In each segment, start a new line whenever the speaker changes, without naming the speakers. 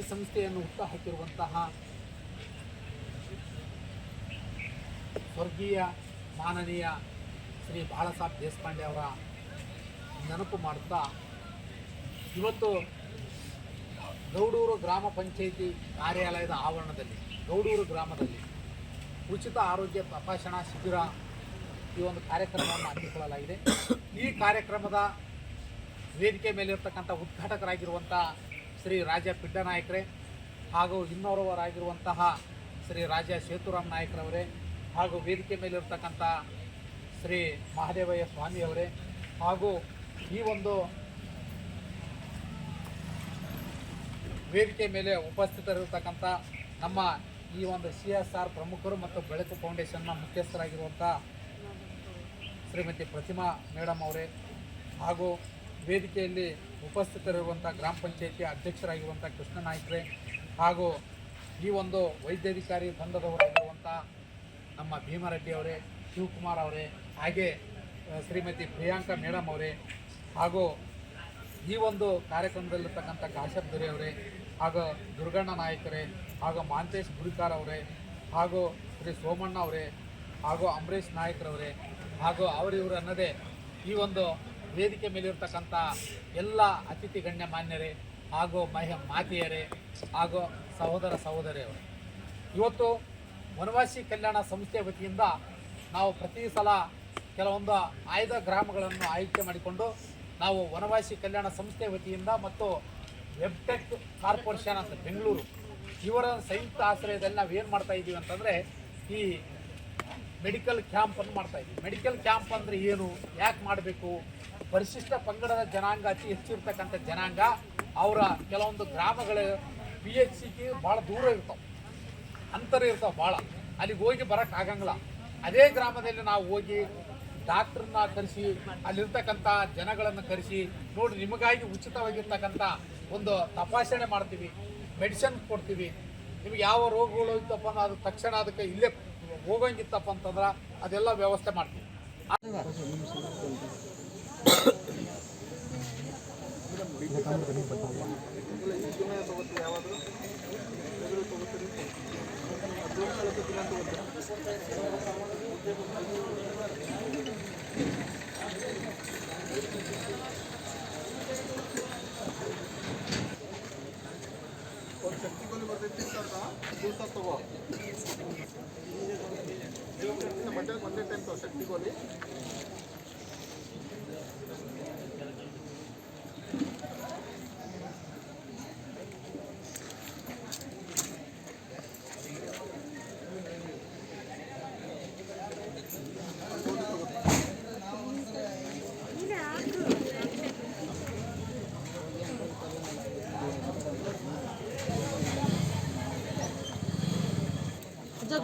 ಸಂಸ್ಥೆಯನ್ನು ಹುಟ್ಟುಹಾಕಿರುವಂತಹ ಸ್ವರ್ಗೀಯ ಮಾನನೀಯ ಶ್ರೀ ಬಾಳಾಸಾಹೇಬ್ ದೇಶಪಾಂಡೆ ಅವರ ನೆನಪು ಮಾಡುತ್ತಾ ಇವತ್ತು ಗೌಡೂರು ಗ್ರಾಮ ಪಂಚಾಯಿತಿ ಕಾರ್ಯಾಲಯದ ಆವರಣದಲ್ಲಿ ಗೌಡೂರು ಗ್ರಾಮದಲ್ಲಿ ಉಚಿತ ಆರೋಗ್ಯ ತಪಾಸಣಾ ಶಿಬಿರ ಈ ಒಂದು ಕಾರ್ಯಕ್ರಮವನ್ನು ಹಮ್ಮಿಕೊಳ್ಳಲಾಗಿದೆ. ಈ ಕಾರ್ಯಕ್ರಮದ ವೇದಿಕೆ ಮೇಲಿರ್ತಕ್ಕಂಥ ಉದ್ಘಾಟಕರಾಗಿರುವಂಥ ಶ್ರೀ ರಾಜ ಪಿಡ್ಡನಾಯಕರೇ ಹಾಗೂ ಇನ್ನೋರ್ವರಾಗಿರುವಂತಹ ಶ್ರೀ ರಾಜ ಸೇತುರಾಮ್ ನಾಯಕರವರೇ ಹಾಗೂ ವೇದಿಕೆ ಮೇಲಿರ್ತಕ್ಕಂಥ ಶ್ರೀ ಮಹಾದೇವಯ್ಯ ಸ್ವಾಮಿಯವರೇ ಹಾಗೂ ಈ ಒಂದು ವೇದಿಕೆ ಮೇಲೆ ಉಪಸ್ಥಿತರಿರ್ತಕ್ಕಂಥ ನಮ್ಮ ಈ ಒಂದು CSR ಪ್ರಮುಖರು ಮತ್ತು ಬೆಳಕು ಫೌಂಡೇಶನ್ನ ಮುಖ್ಯಸ್ಥರಾಗಿರುವಂಥ ಶ್ರೀಮತಿ ಪ್ರತಿಮಾ ಮೇಡಮ್ ಅವರೇ ಹಾಗೂ ವೇದಿಕೆಯಲ್ಲಿ ಉಪಸ್ಥಿತರಿರುವಂಥ ಗ್ರಾಮ ಪಂಚಾಯಿತಿ ಅಧ್ಯಕ್ಷರಾಗಿರುವಂಥ ಕೃಷ್ಣ ನಾಯ್ಕರೇ ಹಾಗೂ ಈ ಒಂದು ವೈದ್ಯಾಧಿಕಾರಿ ತಂಡದವರಾಗಿರುವಂಥ ನಮ್ಮ ಭೀಮರೆಡ್ಡಿ ಅವರೇ, ಶಿವಕುಮಾರ್ ಅವರೇ, ಹಾಗೆ ಶ್ರೀಮತಿ ಪ್ರಿಯಾಂಕಾ ಮೇಡಮ್ ಅವರೇ ಹಾಗೂ ಈ ಒಂದು ಕಾರ್ಯಕ್ರಮದಲ್ಲಿರ್ತಕ್ಕಂಥ ಕಾಶ್ಯಪ್ ದೊರೆ ಅವರೇ ಹಾಗೂ ದುರ್ಗಣ್ಣ ನಾಯಕರೇ ಹಾಗೂ ಮಾಂತೇಶ್ ಗುರಿಕಾರ್ ಅವರೇ ಹಾಗೂ ಶ್ರೀ ಸೋಮಣ್ಣ ಅವರೇ ಹಾಗೂ ಅಂಬರೀಷ್ ನಾಯಕರವರೇ ಹಾಗೂ ಅವರಿವರು ಅನ್ನದೇ ಈ ಒಂದು ವೇದಿಕೆ ಮೇಲಿರ್ತಕ್ಕಂಥ ಎಲ್ಲ ಅತಿಥಿ ಗಣ್ಯ ಮಾನ್ಯರೇ ಹಾಗೂ ಮಾತೆಯರೇ ಹಾಗೂ ಸಹೋದರ ಸಹೋದರಿಯರೇ, ಇವತ್ತು ವನವಾಸಿ ಕಲ್ಯಾಣ ಸಂಸ್ಥೆ ವತಿಯಿಂದ ನಾವು ಪ್ರತಿ ಸಲ ಕೆಲವೊಂದು ಆಯ್ದ ಗ್ರಾಮಗಳನ್ನು ಆಯ್ಕೆ ಮಾಡಿಕೊಂಡು ನಾವು ವನವಾಸಿ ಕಲ್ಯಾಣ ಸಂಸ್ಥೆ ವತಿಯಿಂದ ಮತ್ತು ವೆಬ್ಟೆಕ್ ಕಾರ್ಪೊರೇಷನ್ ಅಂತ ಬೆಂಗಳೂರು ಇವರ ಸಂಯುಕ್ತ ಆಶ್ರಯದಲ್ಲಿ ನಾವು ಏನು ಮಾಡ್ತಾ ಇದ್ದೀವಿ ಅಂತಂದರೆ ಈ ಮೆಡಿಕಲ್ ಕ್ಯಾಂಪನ್ನು ಮಾಡ್ತಾಯಿದ್ದೀವಿ. ಮೆಡಿಕಲ್ ಕ್ಯಾಂಪ್ ಅಂದರೆ ಏನು, ಯಾಕೆ ಮಾಡಬೇಕು, ಪರಿಶಿಷ್ಟ ಪಂಗಡದ ಜನಾಂಗ ಅತಿ ಹೆಚ್ಚಿರ್ತಕ್ಕಂಥ ಜನಾಂಗ ಅವರ ಕೆಲವೊಂದು ಗ್ರಾಮಗಳು PHCಗೆ ಭಾಳ ದೂರ ಇರ್ತಾವೆ, ಅಂತರ ಇರ್ತಾವೆ ಭಾಳ, ಅಲ್ಲಿಗೆ ಹೋಗಿ ಬರೋಕ್ಕಾಗಂಗಿಲ್ಲ. ಅದೇ ಗ್ರಾಮದಲ್ಲಿ ನಾವು ಹೋಗಿ ಡಾಕ್ಟ್ರನ್ನ ಕರೆಸಿ ಅಲ್ಲಿರ್ತಕ್ಕಂಥ ಜನಗಳನ್ನು ಕರೆಸಿ ನೋಡಿ ನಿಮಗಾಗಿ ಉಚಿತವಾಗಿರ್ತಕ್ಕಂಥ ಒಂದು ತಪಾಸಣೆ ಮಾಡ್ತೀವಿ, ಮೆಡಿಸಿನ್ ಕೊಡ್ತೀವಿ. ನಿಮಗೆ ಯಾವ ರೋಗಗಳು ಇತ್ತಪ್ಪ ಅಂದ್ರೆ ಅದು ತಕ್ಷಣ ಅದಕ್ಕೆ ಇಲ್ಲೇ ಹೋಗೋಂಗಿತ್ತಪ್ಪ ಅಂತಂದ್ರೆ ಅದೆಲ್ಲ ವ್ಯವಸ್ಥೆ ಮಾಡ್ತೀವಿ.
ಶಕ್ತಿಗೋಲಿ ಬರ್ತೈತಿ ದಿವಸ ತಗೋ ಒಂದೇ ಟೈಮ್ ತಗೋ ಶಕ್ತಿಗೋಲಿ.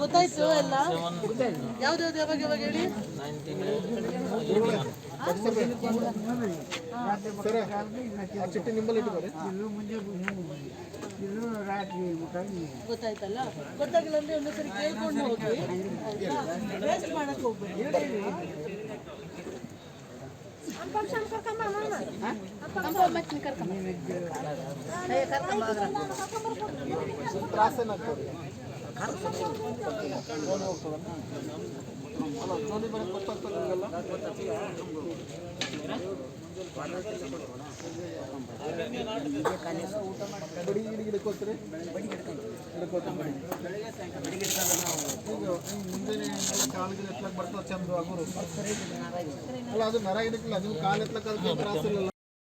ಗೊತ್ತಾಯ್ತು ಎಲ್ಲ ಯಾವ್ದು ಯಾವಾಗ ಯಾವಾಗ ಹೇಳಿ.
ಚಿಟ್ಟಿ ನಿಂಬಲ್ಲಿ ಇಟ್ಕೋರಿ.
ಗೊತ್ತಾಯ್ತಲ್ಲ, ಗೊತ್ತಾಗಿಲ್ಲ ಅಂದ್ರೆ ಒಂದೊಂದ್ಸರಿ ಕೇಳ್ಕೊಂಡು ಹೋಗಿ, ವೇಸ್ಟ್ ಮಾಡಕ್ ಹೋಗ್ಬೇಡಿ.
ನೋಡಿ ಬರೋದು ಗೊತ್ತಾಗ್ತದೆ ನಿಮಗೆಲ್ಲ. ಬಡಿ ಹಿಡ್ಕೋತೀರಿ, ಹಿಡ್ಕೋತೀವಿ. ಮುಂಜಾನೆ ಕಾಲಿಗೆ ಎತ್ಲಕ್ಕೆ ಬರ್ತದೆ ಚಂದ ಆಗೋರು ಅಲ್ಲ, ಅದು ನರ ಹಿಡಕ್ಕಿಲ್ಲ, ನೀವು ಕಾಲು ಎತ್ಲಕ್ಕೆ ಅದಕ್ಕೆ ತ್ರಾಸಿಲ್ಲ.